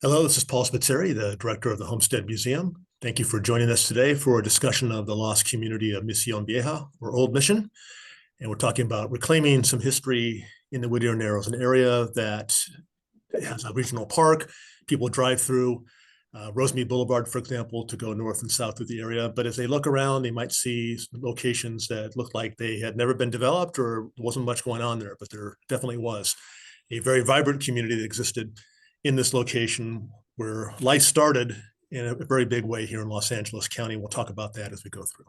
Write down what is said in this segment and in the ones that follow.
Hello, this is Paul Spitzzeri, the director of the Homestead Museum. Thank you for joining us today for a discussion of the lost community of Mission Vieja, or Old Mission. And we're talking about reclaiming some history in the Whittier Narrows, an area that has a regional park. People drive through Rosemead Boulevard, for example, to go north and south of the area. But as they look around, they might see locations that look like they had never been developed or wasn't much going on there, but there definitely was a very vibrant community that existed in this location where life started in a very big way here in Los Angeles County. We'll talk about that as we go through.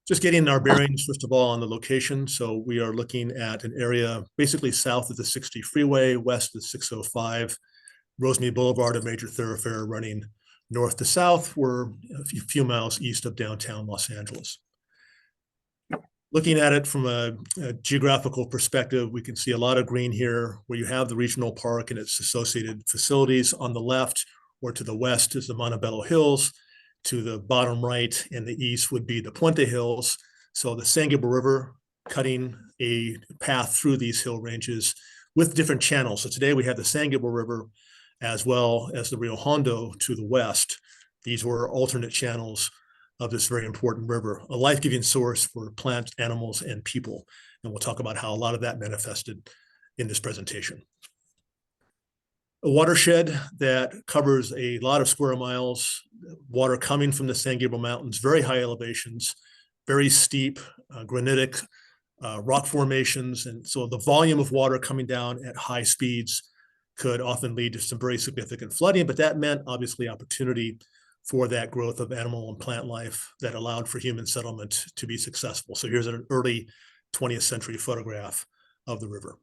Just getting our bearings, first of all, on the location. So we are looking at an area basically south of the 60 freeway, west of 605, Rosemead Boulevard, a major thoroughfare running north to south. We're a few miles east of downtown Los Angeles. Looking at it from a geographical perspective, we can see a lot of green here where you have the regional park and its associated facilities. On the left or to the west is the Montebello Hills. To the bottom right and the east would be the Puente Hills. So the San Gabriel River cutting a path through these hill ranges with different channels. So today we have the San Gabriel River as well as the Rio Hondo to the west. These were alternate channels of this very important river, a life-giving source for plants, animals, and people. And we'll talk about how a lot of that manifested in this presentation. A watershed that covers a lot of square miles, water coming from the San Gabriel Mountains, very high elevations, very steep, granitic rock formations. And so the volume of water coming down at high speeds could often lead to some very significant flooding, but that meant obviously opportunity for that growth of animal and plant life that allowed for human settlement to be successful. So here's an early 20th century photograph of the river.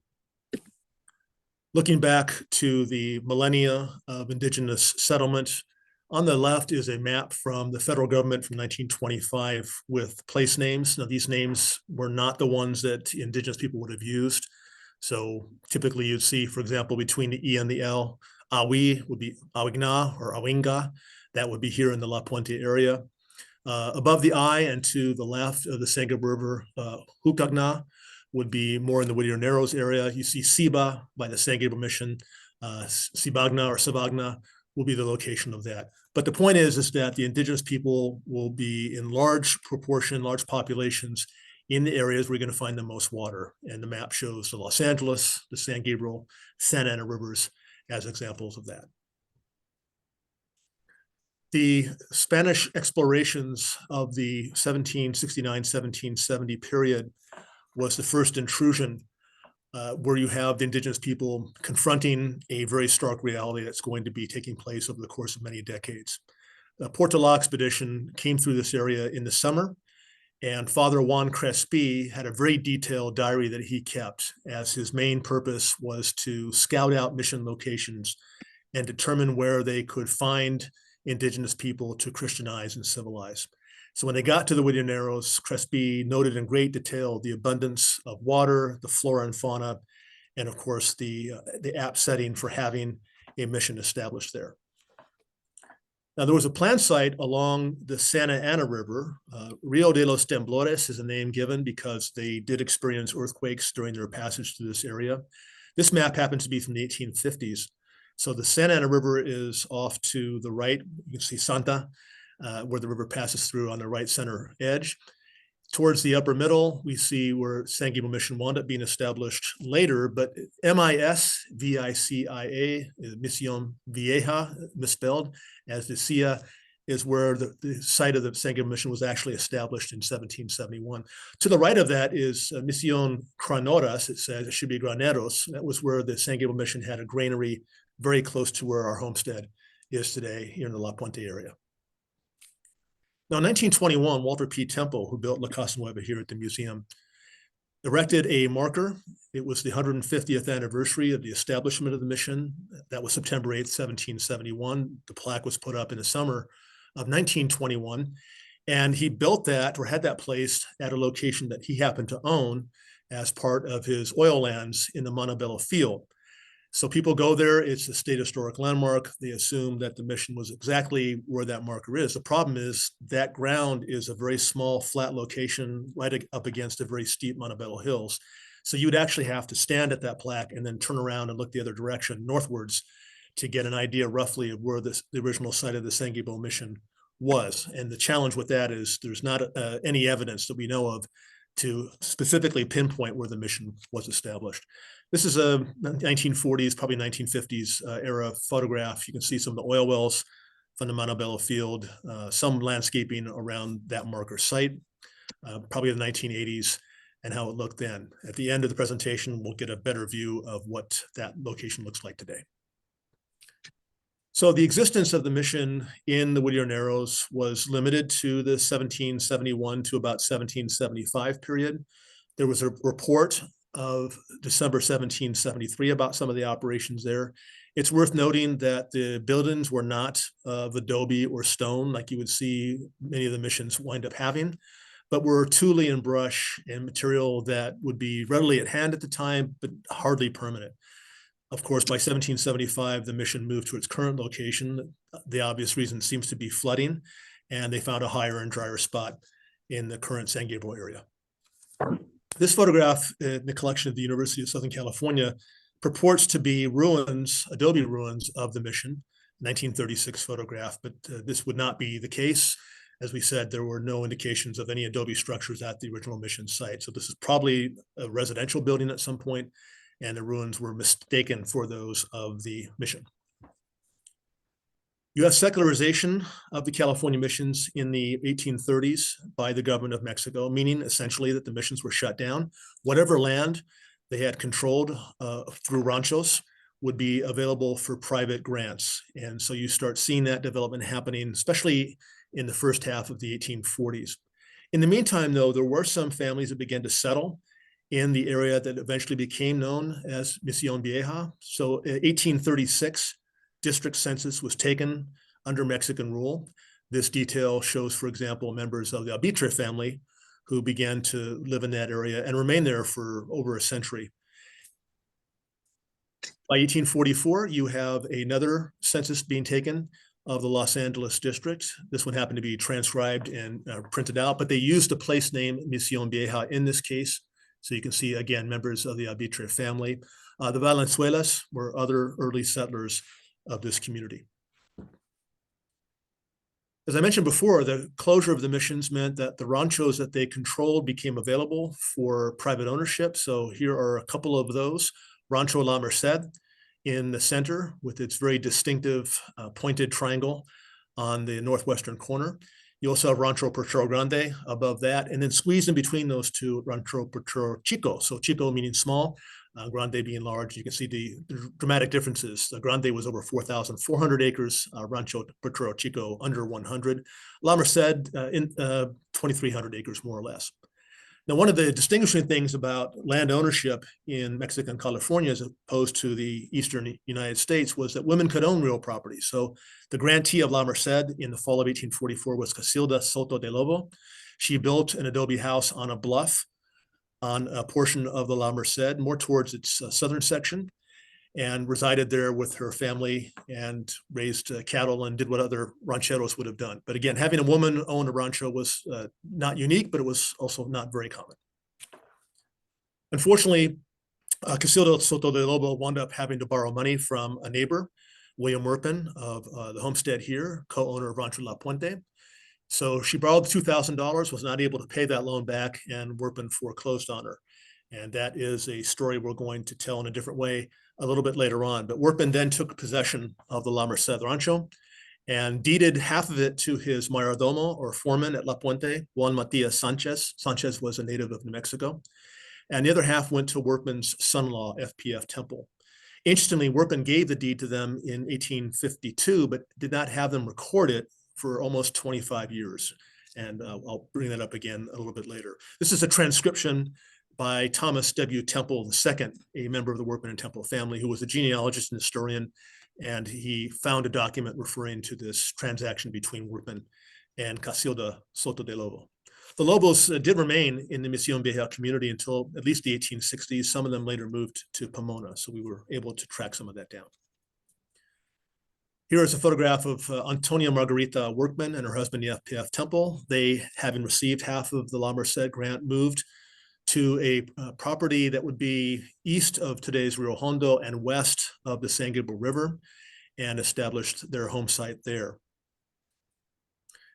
Looking back to the millennia of indigenous settlement, on the left is a map from the federal government from 1925 with place names. Now, these names were not the ones that indigenous people would have used. So typically you'd see, for example, between the E and the L, Awi would be Awigna or Awinga. That would be here in the La Puente area. Above the I and to the left of the San Gabriel River, Hukagna would be more in the Whittier Narrows area. You see Siba by the San Gabriel Mission. Sibagna or Savagna will be the location of that. But the point is that the indigenous people will be in large proportion, large populations in the areas where you're going to find the most water. And the map shows the Los Angeles, the San Gabriel, Santa Ana rivers as examples of that. The Spanish explorations of the 1769-1770 period was the first intrusion where you have the indigenous people confronting a very stark reality that's going to be taking place over the course of many decades. The Portola expedition came through this area in the summer, and Father Juan Crespi had a very detailed diary that he kept, as his main purpose was to scout out mission locations and determine where they could find indigenous people to Christianize and civilize. So when they got to the Whittier Narrows, Crespi noted in great detail the abundance of water, the flora and fauna, and of course the apt setting for having a mission established there. Now there was a plant site along the Santa Ana River. Rio de los Temblores is a name given because they did experience earthquakes during their passage through this area. This map happens to be from the 1850s. So the Santa Ana River is off to the right. You can see Santa, where the river passes through on the right center edge. Towards the upper middle, we see where San Gabriel Mission wound up being established later, but M-I-S-V-I-C-I-A, Misión Vieja, misspelled, as the Cia is where the site of the San Gabriel Mission was actually established in 1771. To the right of that is Misión Cranoras. It says it should be Graneros. That was where the San Gabriel Mission had a granary very close to where our homestead is today here in the La Puente area. Now, in 1921, Walter P. Temple, who built La Casa Nueva here at the museum, erected a marker. It was the 150th anniversary of the establishment of the mission. That was September 8th, 1771. The plaque was put up in the summer of 1921. And he built that, or had that placed at a location that he happened to own as part of his oil lands in the Montebello field. So people go there, it's a state historic landmark. They assume that the mission was exactly where that marker is. The problem is that ground is a very small, flat location right up against a very steep Montebello Hills. So you would actually have to stand at that plaque and then turn around and look the other direction, northwards, to get an idea roughly of where the original site of the San Gabriel mission was. And the challenge with that is there's not any evidence that we know of to specifically pinpoint where the mission was established. This is a 1940s, probably 1950s era photograph. You can see some of the oil wells from the Montebello field, some landscaping around that marker site, probably the 1980s, and how it looked then. At the end of the presentation, we'll get a better view of what that location looks like today. So the existence of the mission in the Whittier Narrows was limited to the 1771 to about 1775 period. There was a report of December 1773 about some of the operations there. It's worth noting that the buildings were not of adobe or stone like you would see many of the missions wind up having, but were tule and brush and material that would be readily at hand at the time, but hardly permanent. Of course, by 1775, the mission moved to its current location. The obvious reason seems to be flooding, and they found a higher and drier spot in the current San Gabriel area. This photograph in the collection of the University of Southern California purports to be ruins, adobe ruins of the mission, 1936 photograph, but this would not be the case. As we said, there were no indications of any adobe structures at the original mission site. So this is probably a residential building at some point, and the ruins were mistaken for those of the mission. You have secularization of the California missions in the 1830s by the government of Mexico, meaning essentially that the missions were shut down. Whatever land they had controlled through ranchos would be available for private grants. And so you start seeing that development happening, especially in the first half of the 1840s. In the meantime, though, there were some families that began to settle in the area that eventually became known as Misión Vieja. So 1836, district census was taken under Mexican rule. This detail shows, for example, members of the Whittier family who began to live in that area and remain there for over a century. By 1844, you have another census being taken of the Los Angeles district. This one happened to be transcribed and printed out, but they used the place name Misión Vieja in this case. So you can see, again, members of the Whittier family. The Valenzuelas were other early settlers of this community. As I mentioned before, the closure of the missions meant that the ranchos that they controlled became available for private ownership. So here are a couple of those. Rancho La Merced in the center with its very distinctive pointed triangle on the northwestern corner. You also have Rancho Pio Grande above that, and then squeezed in between those two, Rancho Pio Chico. So Chico meaning small, Grande being large. You can see the dramatic differences. The Grande was over 4,400 acres, Rancho Pio Chico under 100. La Merced in 2,300 acres, more or less. Now, one of the distinguishing things about land ownership in Mexico and California as opposed to the eastern United States was that women could own real property. So the grantee of La Merced in the fall of 1844 was Casilda Soto de Lobo. She built an adobe house on a bluff on a portion of the La Merced, more towards its southern section, and resided there with her family and raised cattle and did what other rancheros would have done. But again, having a woman own a rancho was not unique, but it was also not very common. Unfortunately, Casilda Soto de Lobo wound up having to borrow money from a neighbor, William Workman of the homestead here, co-owner of Rancho La Puente. So she borrowed $2,000, was not able to pay that loan back, and Workman foreclosed on her. And that is a story we're going to tell in a different way a little bit later on. But Workman then took possession of the La Merced Rancho and deeded half of it to his mayordomo or foreman at La Puente, Juan Matias Sanchez. Sanchez was a native of New Mexico. And the other half went to Workman's son-in-law, FPF Temple. Interestingly, Workman gave the deed to them in 1852, but did not have them record it for almost 25 years. And I'll bring that up again a little bit later. This is a transcription by Thomas W. Temple II, a member of the Workman and Temple family, who was a genealogist and historian, and he found a document referring to this transaction between Workman and Casilda Soto de Lobo. The Lobos did remain in the Misión Vieja community until at least the 1860s. Some of them later moved to Pomona, so we were able to track some of that down. Here is a photograph of Antonia Margarita Workman and her husband, FPF Temple. They, having received half of the La Merced grant, moved to a property that would be east of today's Rio Hondo and west of the San Gabriel River. and established their home site there.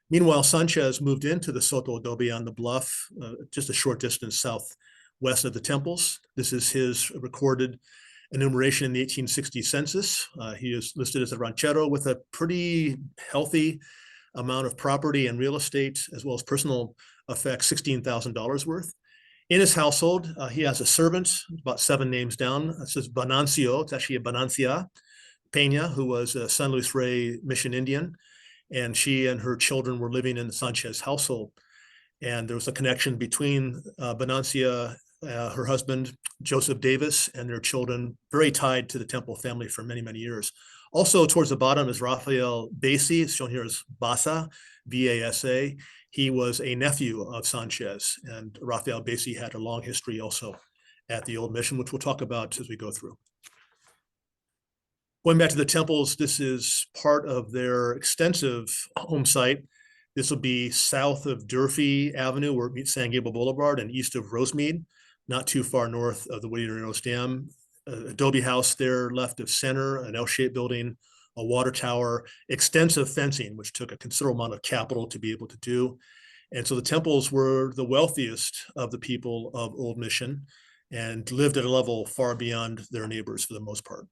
Meanwhile, Sanchez moved into the Soto Adobe on the bluff, just a short distance southwest of the temples. This is his recorded enumeration in the 1860 census. He is listed as a ranchero with a pretty healthy amount of property and real estate, as well as personal effects, $16,000 worth. In his household, he has a servant, about 7 names down. It says Banancio. It's actually a Banancia Peña, who was a San Luis Rey Mission Indian. And she and her children were living in the Sanchez household. And there was a connection between Banancia, her husband, Joseph Davis, and their children, very tied to the Temple family for many, many years. Also, towards the bottom is Rafael Basi, shown here as Basa, B-A-S-A. He was a nephew of Sanchez, and Rafael Basi had a long history also at the Old Mission, which we'll talk about as we go through. Going back to the temples, this is part of their extensive home site. This will be south of Durfee Avenue, where it meets San Gabriel Boulevard, and east of Rosemead, not too far north of the Whittier Narrows Dam. Adobe house there, left of center, an L-shaped building, a water tower, extensive fencing, which took a considerable amount of capital to be able to do. And so the temples were the wealthiest of the people of Old Mission and lived at a level far beyond their neighbors for the most part.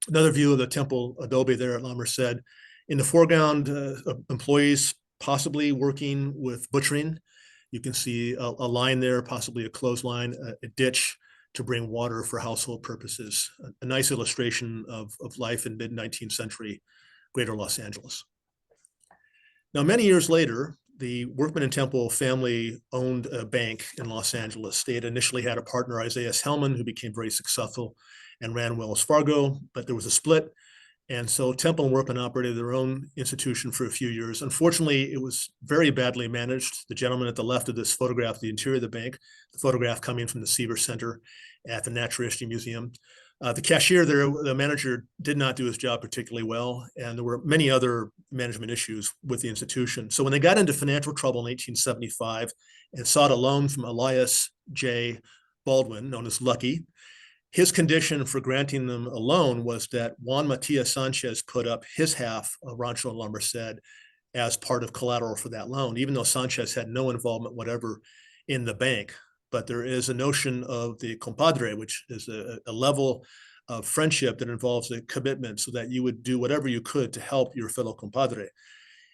Another view of the temple adobe there at La Merced. In the foreground, employees possibly working with butchering. You can see a line there, possibly a clothesline, a ditch to bring water for household purposes. A nice illustration of life in mid-19th century greater Los Angeles. Now, many years later, the Workman and Temple family owned a bank in Los Angeles. They had initially had a partner, Isaiah Hellman, who became very successful and ran Wells Fargo, but there was a split. And so Temple and Workman operated their own institution for a few years. Unfortunately, it was very badly managed. The gentleman at the left of this photograph, the interior of the bank, the photograph coming from the Seaver Center at the Natural History Museum. The cashier there, the manager, did not do his job particularly well, and there were many other management issues with the institution. So when they got into financial trouble in 1875 and sought a loan from Elias J. Baldwin, known as Lucky, his condition for granting them a loan was that Juan Matias Sanchez put up his half of Rancho La Merced as part of collateral for that loan, even though Sanchez had no involvement whatever in the bank. But there is a notion of the compadre, which is a level of friendship that involves a commitment so that you would do whatever you could to help your fellow compadre.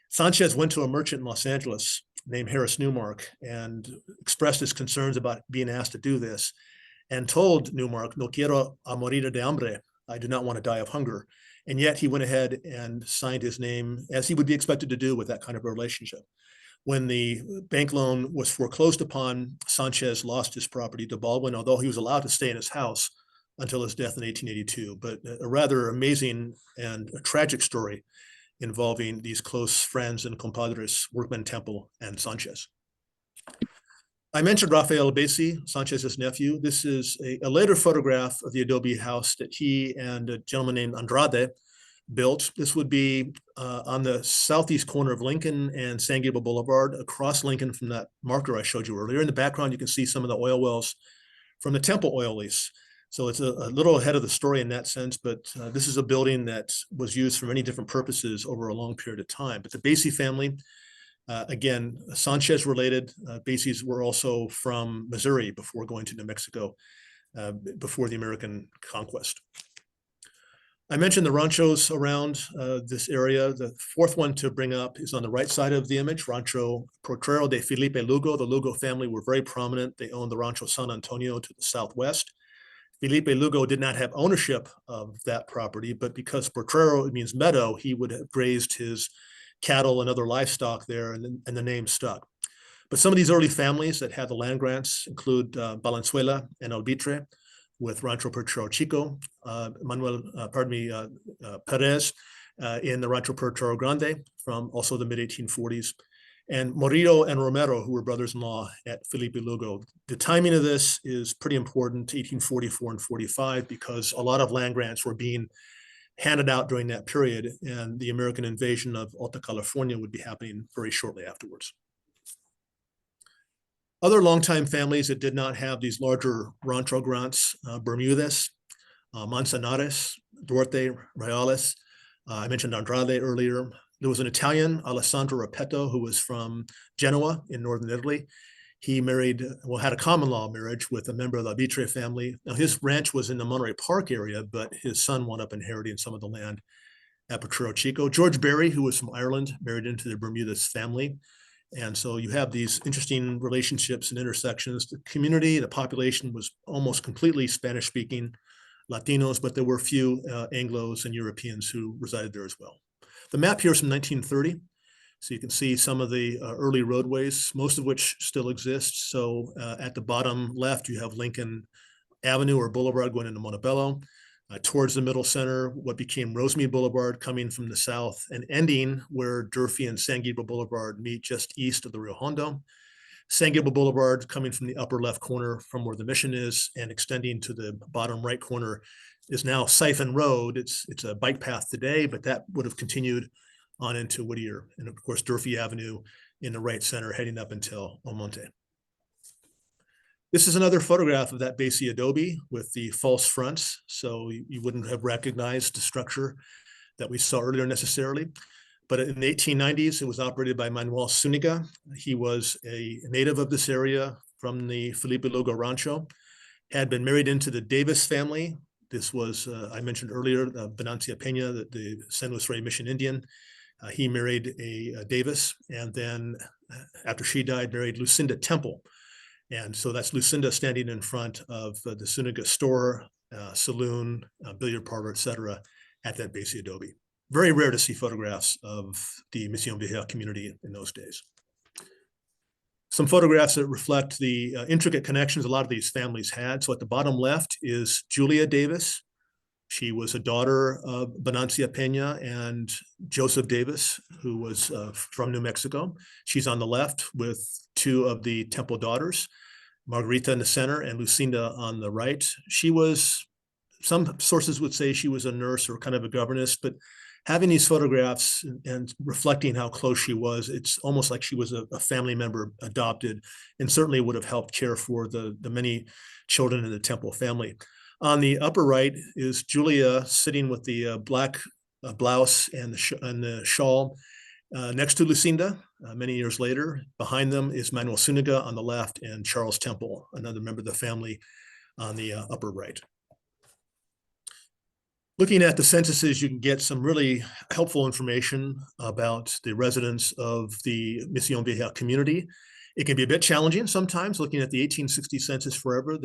Sanchez went to a merchant in Los Angeles named Harris Newmark and expressed his concerns about being asked to do this, and told Newmark, "No quiero a morir de hambre." I do not want to die of hunger. And yet he went ahead and signed his name, as he would be expected to do with that kind of a relationship. When the bank loan was foreclosed upon, Sanchez lost his property to Baldwin, although he was allowed to stay in his house until his death in 1882. But a rather amazing and a tragic story involving these close friends and compadres, Workman, Temple, and Sanchez. I mentioned Rafael Basi, Sanchez's nephew. This is a later photograph of the adobe house that he and a gentleman named Andrade built. This would be on the southeast corner of Lincoln and San Gabriel Boulevard, across Lincoln from that marker I showed you earlier. In the background, you can see some of the oil wells from the Temple oil lease. So it's a little ahead of the story in that sense, but this is a building that was used for many different purposes over a long period of time. But the Basi family, again, Sanchez related. Basis were also from Missouri before going to New Mexico, before the American conquest. I mentioned the ranchos around this area. The fourth one to bring up is on the right side of the image, Rancho Potrero de Felipe Lugo. The Lugo family were very prominent. They owned the Rancho San Antonio to the southwest. Felipe Lugo did not have ownership of that property, but because Potrero means meadow, he would have grazed his cattle and other livestock there, and the name stuck. But some of these early families that had the land grants include Valenzuela and Albitre, with Rancho Potrero Chico, Perez in the Rancho Potrero Grande from also the mid-1840s, and Morillo and Romero, who were brothers-in-law at Felipe Lugo. The timing of this is pretty important, 1844 and 45, because a lot of land grants were being handed out during that period, and the American invasion of Alta California would be happening very shortly afterwards. Other longtime families that did not have these larger rancho grants, Bermudez, Manzanares, Duarte Reales. I mentioned Andrade earlier. There was an Italian, Alessandro Repetto, who was from Genoa in northern Italy. He married, well, had a common law marriage with a member of the Abitre family. Now, his ranch was in the Monterey Park area, but his son wound up inheriting some of the land at Potrero Chico. George Berry, who was from Ireland, married into the Bermudez family. And so you have these interesting relationships and intersections. The community, the population was almost completely Spanish-speaking Latinos, but there were a few Anglos and Europeans who resided there as well. The map here is from 1930. So you can see some of the early roadways, most of which still exist. So at the bottom left, you have Lincoln Avenue or Boulevard going into Montebello. Towards the middle center, what became Rosemead Boulevard coming from the south and ending where Durfee and San Gabriel Boulevard meet just east of the Rio Hondo. San Gabriel Boulevard coming from the upper left corner from where the mission is and extending to the bottom right corner is now Siphon Road. It's a bike path today, but that would have continued on into Whittier. And of course, Durfee Avenue in the right center heading up until El Monte. This is another photograph of that Basie adobe with the false fronts. So you wouldn't have recognized the structure that we saw earlier necessarily. But in the 1890s, it was operated by Manuel Zuniga. He was a native of this area from the Felipe Lugo Rancho, had been married into the Davis family. This was, I mentioned earlier, Benancia Peña, the San Luis Rey Mission Indian. He married a Davis, and then after she died, married Lucinda Temple. And so that's Lucinda standing in front of the Zuniga store, saloon, billiard parlor, et cetera, at that Basie adobe. Very rare to see photographs of the Misión Vieja community in those days. Some photographs that reflect the intricate connections a lot of these families had. So at the bottom left is Julia Davis. She was a daughter of Benancia Peña and Joseph Davis, who was from New Mexico. She's on the left with two of the Temple daughters, Margarita in the center and Lucinda on the right. She was, some sources would say she was a nurse or kind of a governess, but having these photographs and reflecting how close she was, it's almost like she was a family member adopted and certainly would have helped care for the many children in the Temple family. On the upper right is Julia sitting with the black blouse and the shawl next to Lucinda many years later. Behind them is Manuel Zuniga on the left and Charles Temple, another member of the family, on the upper right. Looking at the censuses, you can get some really helpful information about the residents of the Misión Vieja community. It can be a bit challenging sometimes. Looking at the 1860 census for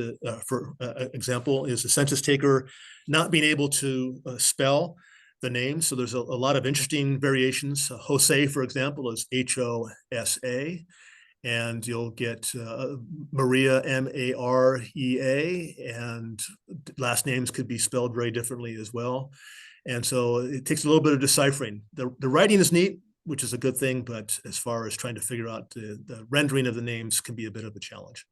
example, is the census taker not being able to spell the names. So there's a lot of interesting variations. Jose, for example, is H-O-S-A. And you'll get Maria, M-A-R-E-A, and last names could be spelled very differently as well. And so it takes a little bit of deciphering. The writing is neat, which is a good thing, but as far as trying to figure out the rendering of the names can be a bit of a challenge.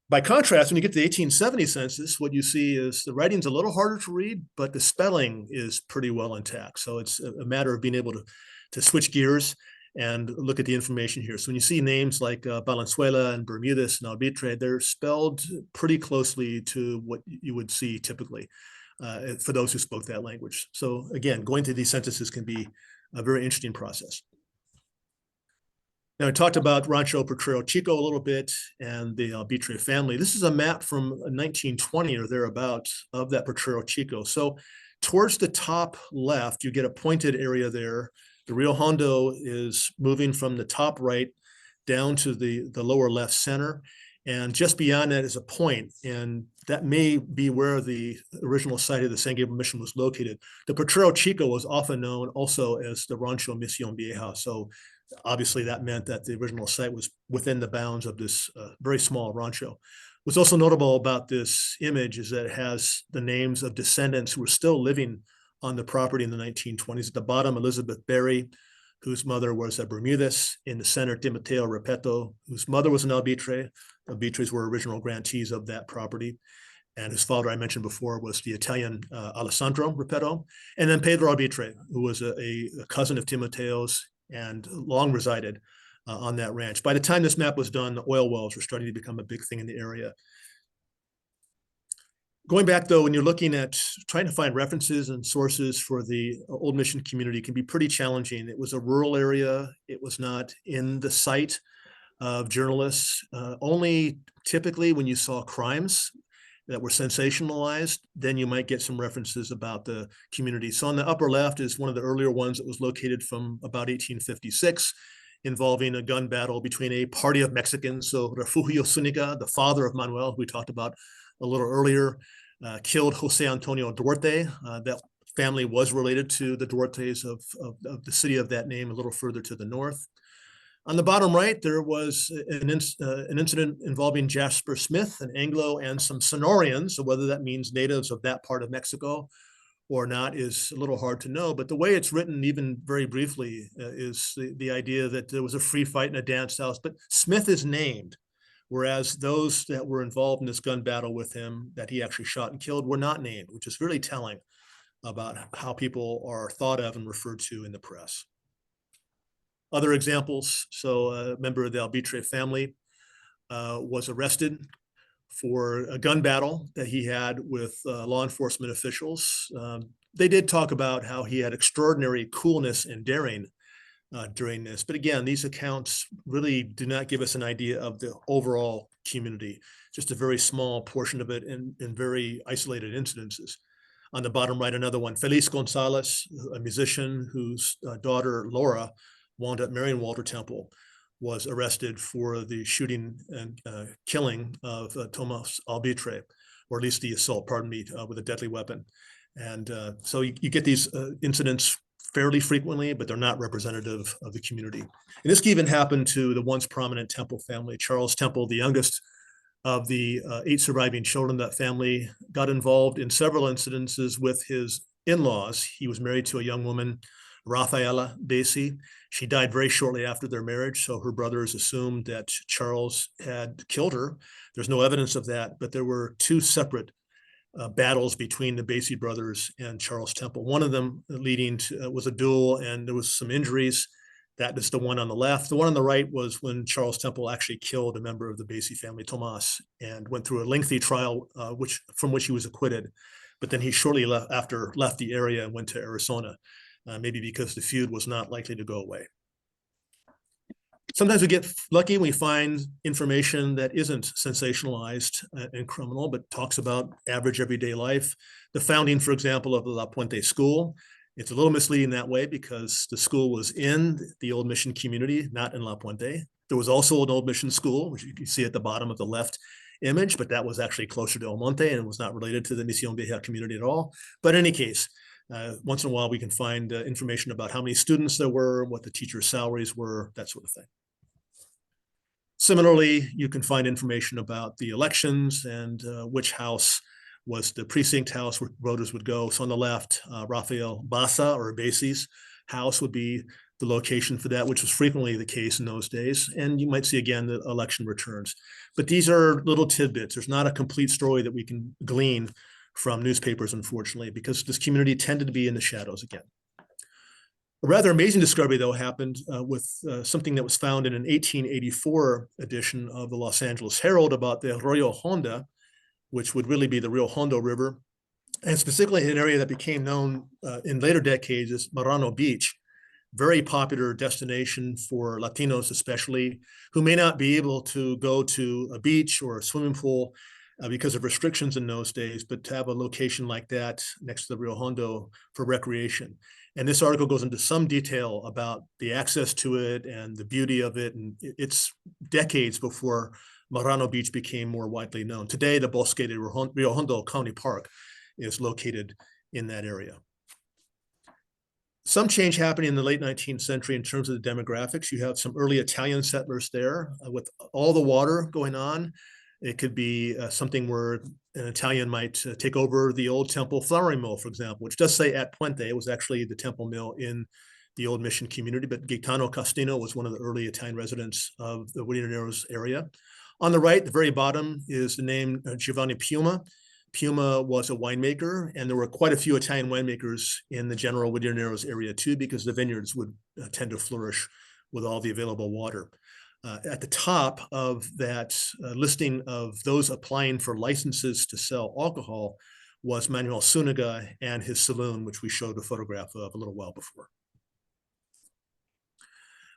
By contrast, when you get to the 1870 census, what you see is the writing's a little harder to read, but the spelling is pretty well intact. So it's a matter of being able to switch gears and look at the information here. So when you see names like Valenzuela and Bermudez and Albitre, they're spelled pretty closely to what you would see typically for those who spoke that language. So again, going through these censuses can be a very interesting process. Now, I talked about Rancho Potrero Chico a little bit and the Albitre family. This is a map from 1920 or thereabouts of that Potrero Chico. So towards the top left, you get a pointed area there. The Rio Hondo is moving from the top right down to the lower left center. And just beyond that is a point, and that may be where the original site of the San Gabriel Mission was located. The Potrero Chico was often known also as the Rancho Misión Vieja. So obviously that meant that the original site was within the bounds of this very small rancho. What's also notable about this image is that it has the names of descendants who were still living on the property in the 1920s. At the bottom, Elizabeth Berry, whose mother was a Bermudez. In the center, Timoteo Repetto, whose mother was an Albitre. Albitres were original grantees of that property. And his father, I mentioned before, was the Italian Alessandro Repetto. And then Pedro Albitre, who was a cousin of Timoteo's and long resided on that ranch. By the time this map was done, the oil wells were starting to become a big thing in the area. Going back, though, when you're looking at trying to find references and sources for the Old Mission community can be pretty challenging. It was a rural area. It was not in the sight of journalists. Only typically when you saw crimes that were sensationalized, then you might get some references about the community. So on the upper left is one of the earlier ones that was located from about 1856, involving a gun battle between a party of Mexicans. So Refugio Zuniga, the father of Manuel, who we talked about a little earlier, killed Jose Antonio Duarte. That family was related to the Duartes of the city of that name a little further to the north. On the bottom right, there was an incident involving Jasper Smith, an Anglo, and some Sonorians. So whether that means natives of that part of Mexico or not is a little hard to know. But the way it's written, even very briefly, is the idea that there was a free fight in a dance house. But Smith is named, whereas those that were involved in this gun battle with him that he actually shot and killed were not named, which is really telling about how people are thought of and referred to in the press. Other examples, so a member of the Albitre family was arrested for a gun battle that he had with law enforcement officials. They did talk about how he had extraordinary coolness and daring during this. But again, these accounts really do not give us an idea of the overall community, just a very small portion of it in very isolated incidences. On the bottom right, another one, Feliz Gonzalez, a musician whose daughter, Laura, wound up marrying Walter Temple, was arrested for the shooting and killing of Tomas Albitre, or at least the assault, pardon me, with a deadly weapon. And so you get these incidents fairly frequently, but they're not representative of the community. And this even happened to the once prominent Temple family. Charles Temple, the youngest of the 8 surviving children of that family, got involved in several incidences with his in-laws. He was married to a young woman, Rafaela Dacey. She died very shortly after their marriage, so her brothers assumed that Charles had killed her. There's no evidence of that, but there were 2 separate battles between the Basie brothers and Charles Temple. One of them leading to was a duel, and there was some injuries. That is the one on the left. The one on the right was when Charles Temple actually killed a member of the Basie family, Tomas, and went through a lengthy trial from which he was acquitted. But then he shortly after left the area and went to Arizona. Maybe because the feud was not likely to go away. Sometimes we get lucky and we find information that isn't sensationalized and criminal, but talks about average everyday life. The founding, for example, of the La Puente School. It's a little misleading that way because the school was in the Old Mission community, not in La Puente. There was also an Old Mission school, which you can see at the bottom of the left image, but that was actually closer to El Monte and was not related to the Misión Vieja community at all. But in any case, once in a while, we can find information about how many students there were, what the teachers' salaries were, that sort of thing. Similarly, you can find information about the elections and which house was the precinct house where voters would go. So on the left, Rafael Basa or Basie's house would be the location for that, which was frequently the case in those days. And you might see again the election returns. But these are little tidbits. There's not a complete story that we can glean from newspapers, unfortunately, because this community tended to be in the shadows again. A rather amazing discovery, though, happened with something that was found in an 1884 edition of the Los Angeles Herald about the Arroyo Honda, which would really be the Rio Hondo River, and specifically an area that became known in later decades as Marrano Beach, very popular destination for Latinos especially, who may not be able to go to a beach or a swimming pool because of restrictions in those days, but to have a location like that next to the Rio Hondo for recreation. And this article goes into some detail about the access to it and the beauty of it. And it's decades before Marrano Beach became more widely known. Today, the Bosque de Rio Hondo County Park is located in that area. Some change happening in the late 19th century in terms of the demographics. You have some early Italian settlers there with all the water going on. It could be something where an Italian might take over the old Temple flouring mill, for example, which does say at Puente. It was actually the Temple mill in the Old Mission community, but Gaetano Castino was one of the early Italian residents of the Whittier Narrows area. On the right, the very bottom, is the name Giovanni Piuma. Piuma was a winemaker, and there were quite a few Italian winemakers in the general Whittier Narrows area too, because the vineyards would tend to flourish with all the available water. At the top of that listing of those applying for licenses to sell alcohol was Manuel Zuniga and his saloon, which we showed a photograph of a little while before.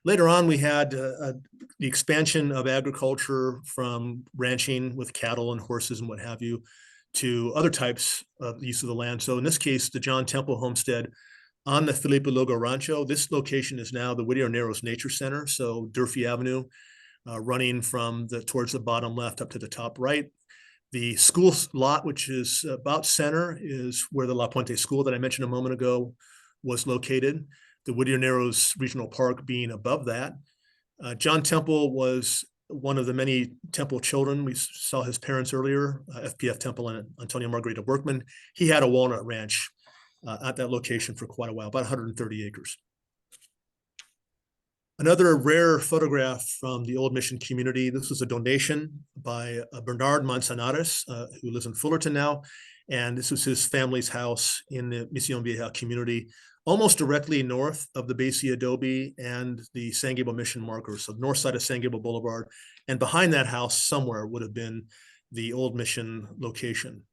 Later on, we had the expansion of agriculture from ranching with cattle and horses and what have you to other types of use of the land. So in this case, the John Temple homestead on the Felipe Lugo Rancho. This location is now the Whittier Narrows Nature Center. So Durfee Avenue, running from towards the bottom left up to the top right. The school lot, which is about center, is where the La Puente School that I mentioned a moment ago was located. The Whittier Narrows Regional Park being above that. John Temple was one of the many Temple children. We saw his parents earlier, FPF Temple and Antonio Margarita Workman. He had a walnut ranch at that location for quite a while, about 130 acres. Another rare photograph from the Old Mission community. This was a donation by Bernard Manzanares, who lives in Fullerton now. And this was his family's house in the Misión Vieja community, almost directly north of the Basie Adobe and the San Gabriel Mission markers. So north side of San Gabriel Boulevard. And behind that house somewhere would have been the Old Mission location.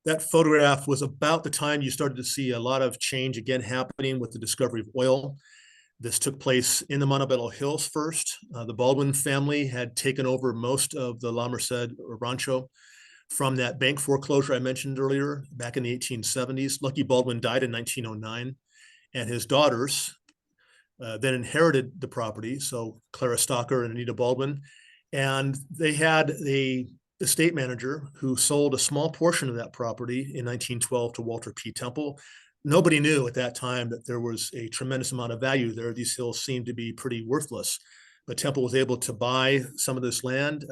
That photograph was about the time you started to see a lot of change again happening with the discovery of oil. This took place in the Montebello Hills first. The Baldwin family had taken over most of the La Merced Rancho from that bank foreclosure I mentioned earlier back in the 1870s. Lucky Baldwin died in 1909, and his daughters then inherited the property. So Clara Stalker and Anita Baldwin, and they had a estate manager who sold a small portion of that property in 1912 to Walter P. Temple. Nobody knew at that time that there was a tremendous amount of value there. These hills seemed to be pretty worthless, but Temple was able to buy some of this land,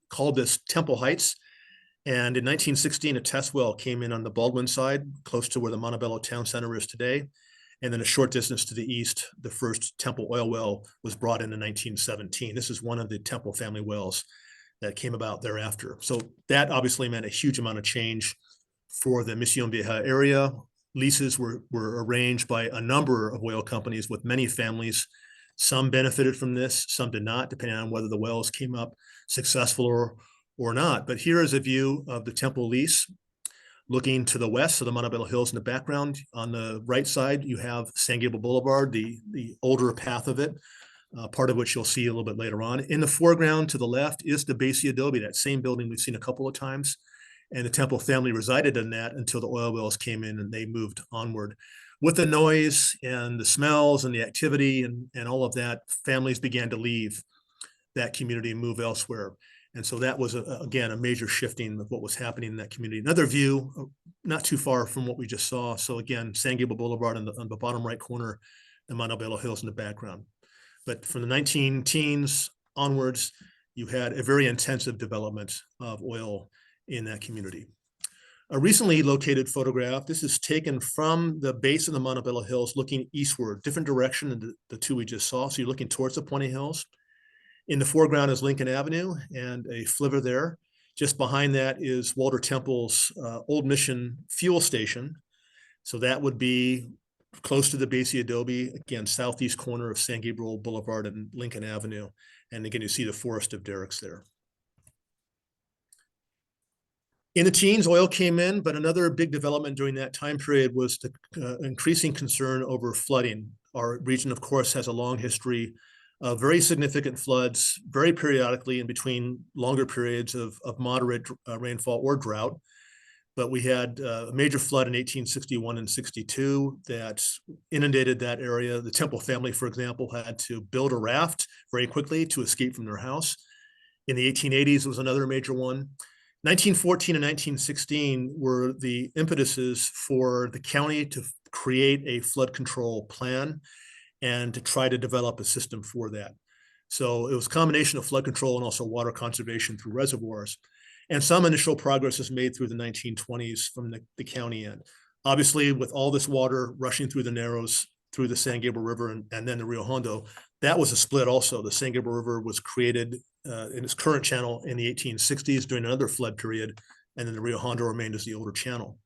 called this Temple Heights. And in 1916, a test well came in on the Baldwin side, close to where the Montebello Town Center is today. And then a short distance to the east, the first Temple oil well was brought in 1917. This is one of the Temple family wells that came about thereafter. So that obviously meant a huge amount of change for the Misión Vieja area. Leases were arranged by a number of oil companies with many families. Some benefited from this, some did not, depending on whether the wells came up successful or not. But here is a view of the Temple lease looking to the west, so the Montebello Hills in the background. On the right side, you have San Gabriel Boulevard, the older path of it, part of which you'll see a little bit later on. In the foreground to the left is the Basie Adobe, that same building we've seen a couple of times. And the Temple family resided in that until the oil wells came in and they moved onward. With the noise and the smells and the activity and all of that, families began to leave that community and move elsewhere. And so that was, again, a major shifting of what was happening in that community. Another view, not too far from what we just saw. So again, San Gabriel Boulevard on the bottom right corner, the Montebello Hills in the background. But from the 19-teens onwards, you had a very intensive development of oil in that community. A recently located photograph, this is taken from the base of the Montebello Hills looking eastward, different direction than the two we just saw. So you're looking towards the Puente Hills. In the foreground is Lincoln Avenue and a flivver there. Just behind that is Walter Temple's Old Mission fuel station. So that would be close to the Basie Adobe, again, southeast corner of San Gabriel Boulevard and Lincoln Avenue. And again, you see the forest of derricks there. In the teens, oil came in, but another big development during that time period was the increasing concern over flooding. Our region, of course, has a long history of very significant floods, very periodically in between longer periods of moderate rainfall or drought. But we had a major flood in 1861 and 62 that inundated that area. The Temple family, for example, had to build a raft very quickly to escape from their house. In the 1880s was another major one. 1914 and 1916 were the impetuses for the county to create a flood control plan and to try to develop a system for that. So it was a combination of flood control and also water conservation through reservoirs. And some initial progress is made through the 1920s from the county end. Obviously, with all this water rushing through the Narrows, through the San Gabriel River and then the Rio Hondo, that was a split also. The San Gabriel River was created in its current channel in the 1860s during another flood period, and then the Rio Hondo remained as the older channel.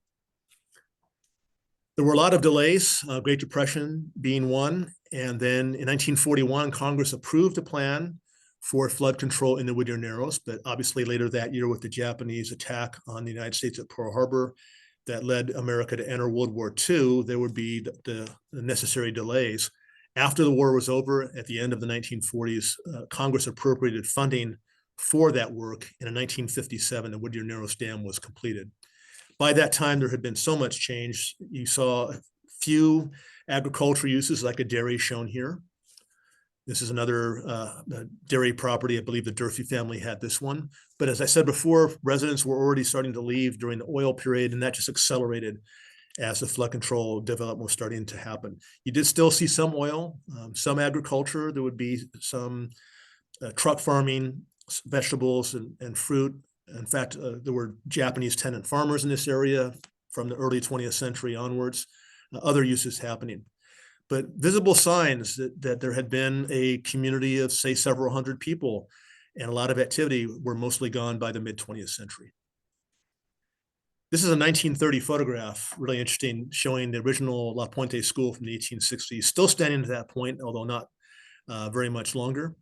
There were a lot of delays, Great Depression being one. And then in 1941, Congress approved a plan for flood control in the Whittier Narrows. But obviously later that year with the Japanese attack on the United States at Pearl Harbor that led America to enter World War II, there would be the necessary delays. After the war was over, at the end of the 1940s, Congress appropriated funding for that work. And in 1957, the Whittier Narrows Dam was completed. By that time, there had been so much change. You saw a few agricultural uses like a dairy shown here. This is another dairy property. I believe the Durfee family had this one. But as I said before, residents were already starting to leave during the oil period, and that just accelerated as the flood control development was starting to happen. You did still see some oil, some agriculture. There would be some truck farming, vegetables and fruit. In fact, there were Japanese tenant farmers in this area from the early 20th century onwards, other uses happening. But visible signs that there had been a community of, say, several hundred people and a lot of activity were mostly gone by the mid-20th century. This is a 1930 photograph, really interesting, showing the original La Puente school from the 1860s, still standing to that point, although not very much longer.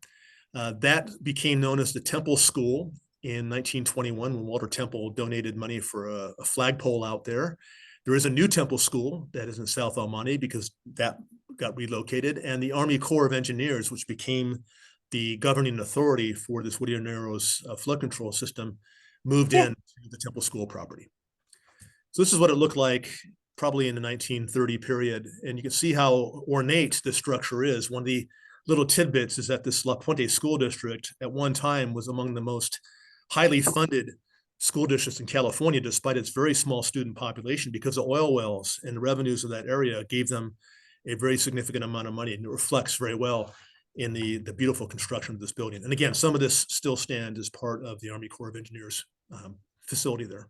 That became known as the Temple School in 1921 when Walter Temple donated money for a flagpole out there. There is a new Temple School that is in South El Monte because that got relocated, and the Army Corps of Engineers, which became the governing authority for this Whittier Narrows flood control system, moved in to the Temple School property. So this is what it looked like probably in the 1930 period, and you can see how ornate this structure is. One of the little tidbits is that this La Puente School District at one time was among the most highly funded school districts in California, despite its very small student population, because the oil wells and the revenues of that area gave them a very significant amount of money, and it reflects very well in the beautiful construction of this building. And again, some of this still stands as part of the Army Corps of Engineers facility there.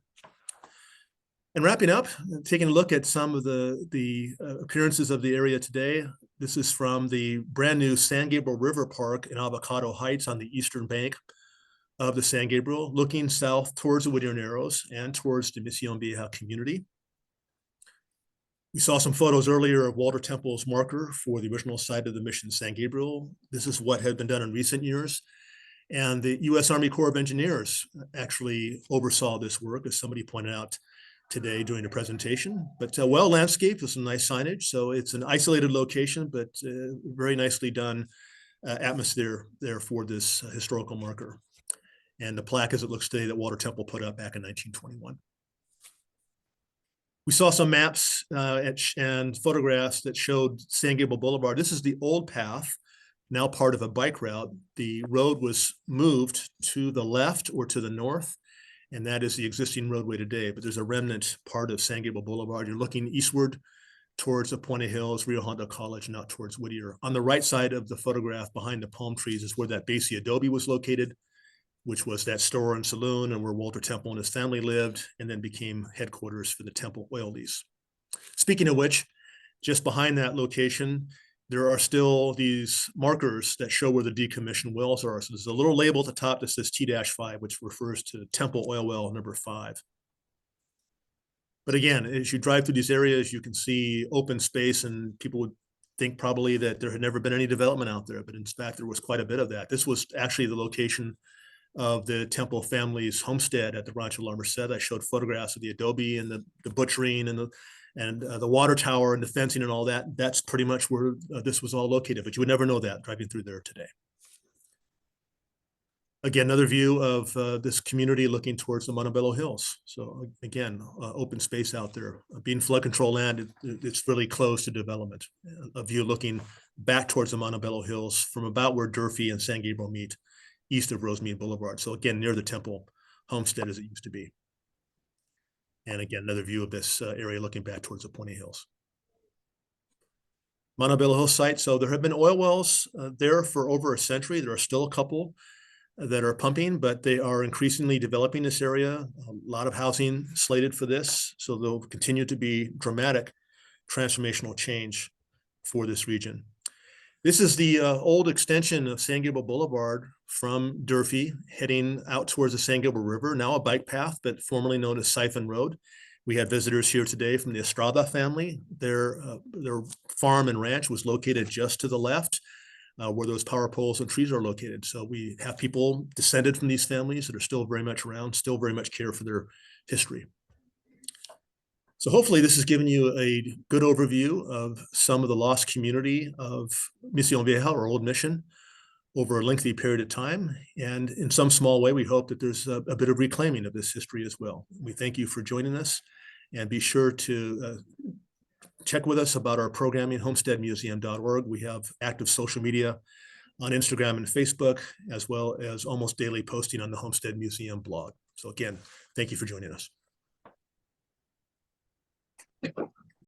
And wrapping up, taking a look at some of the appearances of the area today. This is from the brand new San Gabriel River Park in Avocado Heights on the eastern bank of the San Gabriel, looking south towards the Whittier Narrows and towards the Misión Vieja community. We saw some photos earlier of Walter Temple's marker for the original site of the Mission San Gabriel. This is what had been done in recent years. And the U.S. Army Corps of Engineers actually oversaw this work, as somebody pointed out today during the presentation. But well landscaped with some nice signage. So it's an isolated location, but very nicely done atmosphere there for this historical marker. And the plaque as it looks today that Walter Temple put up back in 1921. We saw some maps and photographs that showed San Gabriel Boulevard. This is the old path, now part of a bike route. The road was moved to the left or to the north, and that is the existing roadway today. But there's a remnant part of San Gabriel Boulevard. You're looking eastward towards the Puente Hills, Rio Hondo College, and out towards Whittier. On the right side of the photograph behind the palm trees is where that Basie Adobe was located, which was that store and saloon and where Walter Temple and his family lived, and then became headquarters for the Temple oil lease. Speaking of which, just behind that location, there are still these markers that show where the decommissioned wells are. So there's a little label at the top that says T-5, which refers to Temple oil well number 5. But again, as you drive through these areas, you can see open space, and people would think probably that there had never been any development out there, but in fact, there was quite a bit of that. This was actually the location of the Temple family's homestead at the Rancho La Merced. I showed photographs of the adobe and the butchering and the water tower and the fencing and all that. That's pretty much where this was all located, but you would never know that driving through there today. Again, another view of this community looking towards the Montebello Hills. So again, open space out there. Being flood control land, it's really close to development. A view looking back towards the Montebello Hills from about where Durfee and San Gabriel meet, east of Rosemead Boulevard. So again, near the Temple homestead as it used to be. And again, another view of this area looking back towards the Puente Hills. Montebello Hill site. So there have been oil wells there for over a century. There are still a couple that are pumping, but they are increasingly developing this area. A lot of housing slated for this. So there'll continue to be dramatic transformational change for this region. This is the old extension of San Gabriel Boulevard from Durfee, heading out towards the San Gabriel River, now a bike path, but formerly known as Siphon Road. We had visitors here today from the Estrada family. Their farm and ranch was located just to the left, where those power poles and trees are located. So we have people descended from these families that are still very much around, still very much care for their history. So hopefully this has given you a good overview of some of the lost community of Mission Vieja, or Old Mission, over a lengthy period of time. And in some small way, we hope that there's a bit of reclaiming of this history as well. We thank you for joining us, and be sure to check with us about our programming, homesteadmuseum.org. We have active social media on Instagram and Facebook, as well as almost daily posting on the Homestead Museum blog. So again, thank you for joining us.